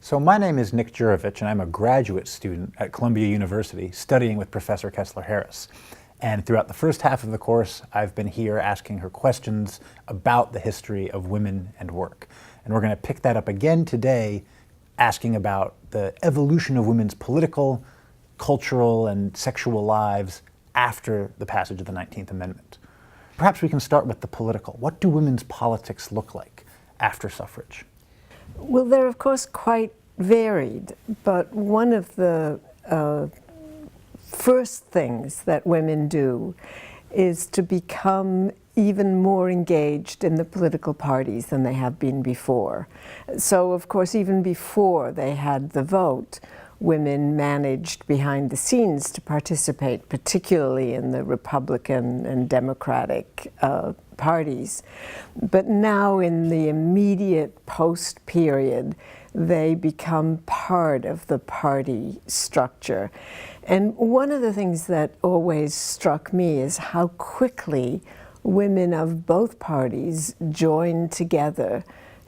So my name is Nick Juravich, and I'm a graduate student at Columbia University studying with Professor Kessler-Harris. And throughout the first half of the course, I've been here asking her questions about the history of women and work. And we're going to pick that up again today, asking about the evolution of women's political, cultural, and sexual lives after the passage of the 19th Amendment. Perhaps we can start with the political. What do women's politics look like after suffrage? Well, they're of course quite varied, but one of the first things that women do is to become even more engaged in the political parties than they have been before. So, of course, even before they had the vote, women managed behind the scenes to participate, particularly in the Republican and Democratic parties. But now in the immediate post-period, they become part of the party structure. And one of the things that always struck me is how quickly women of both parties joined together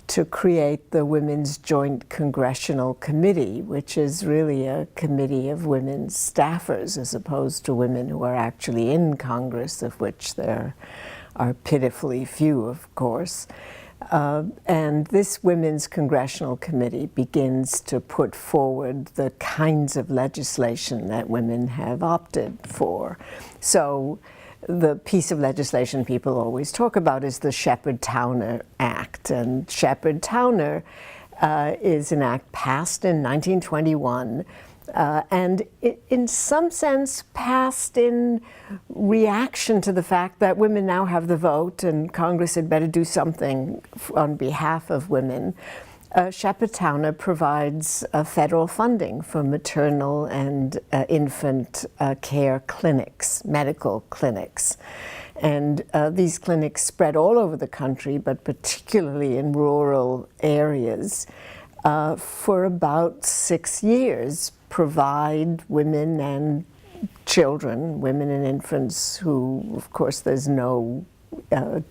to create the Women's Joint Congressional Committee, which is really a committee of women's staffers as opposed to women who are actually in Congress, of which there are pitifully few, of course. And this Women's Congressional Committee begins to put forward the kinds of legislation that women have opted for. So the piece of legislation people always talk about is the Shepard Towner Act. And Shepard Towner is an act passed in 1921 and in some sense passed in reaction to the fact that women now have the vote and Congress had better do something on behalf of women. Shepard Towner provides federal funding for maternal and infant care clinics, medical clinics. And these clinics spread all over the country, but particularly in rural areas, for about 6 years, provide women and children, women and infants who, of course, there's no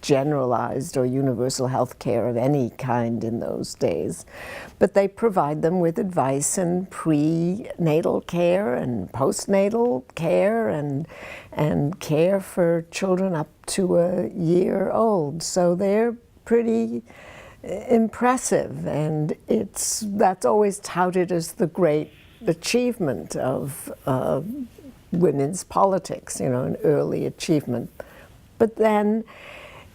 generalized or universal health care of any kind in those days. But they provide them with advice and prenatal care and postnatal care and care for children up to a year old. So they're pretty impressive, and that's always touted as the great achievement of women's politics, you know, an early achievement. But then,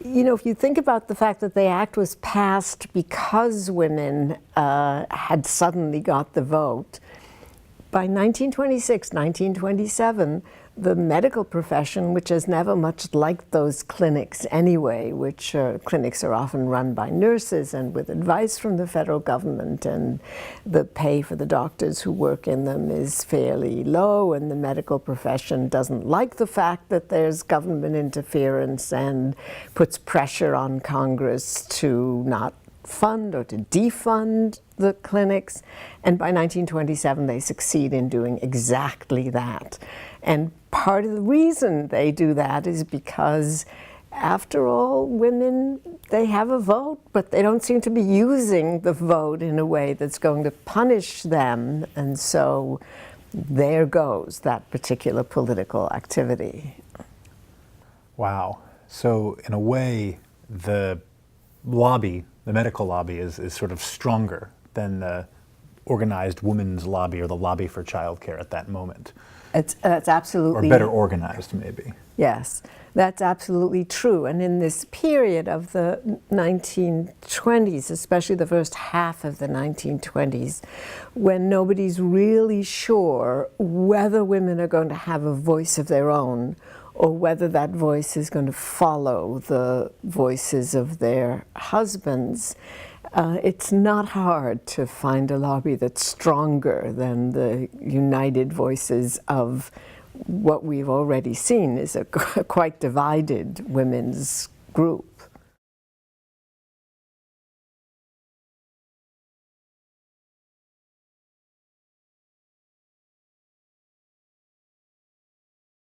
you know, if you think about the fact that the act was passed because women had suddenly got the vote, by 1926, 1927, the medical profession, which has never much liked those clinics anyway, which clinics are often run by nurses and with advice from the federal government, and the pay for the doctors who work in them is fairly low, and the medical profession doesn't like the fact that there's government interference and puts pressure on Congress to not fund or to defund the clinics. And by 1927, they succeed in doing exactly that. And part of the reason they do that is because, after all, women, they have a vote, but they don't seem to be using the vote in a way that's going to punish them. And so there goes that particular political activity. Wow. So in a way, the lobby, the medical lobby, is sort of stronger than the organized women's lobby or the lobby for childcare at that moment. That's absolutely... Or better organized, maybe. Yes, that's absolutely true. And in this period of the 1920s, especially the first half of the 1920s, when nobody's really sure whether women are going to have a voice of their own or whether that voice is going to follow the voices of their husbands, it's not hard to find a lobby that's stronger than the united voices of what we've already seen is a quite divided women's group.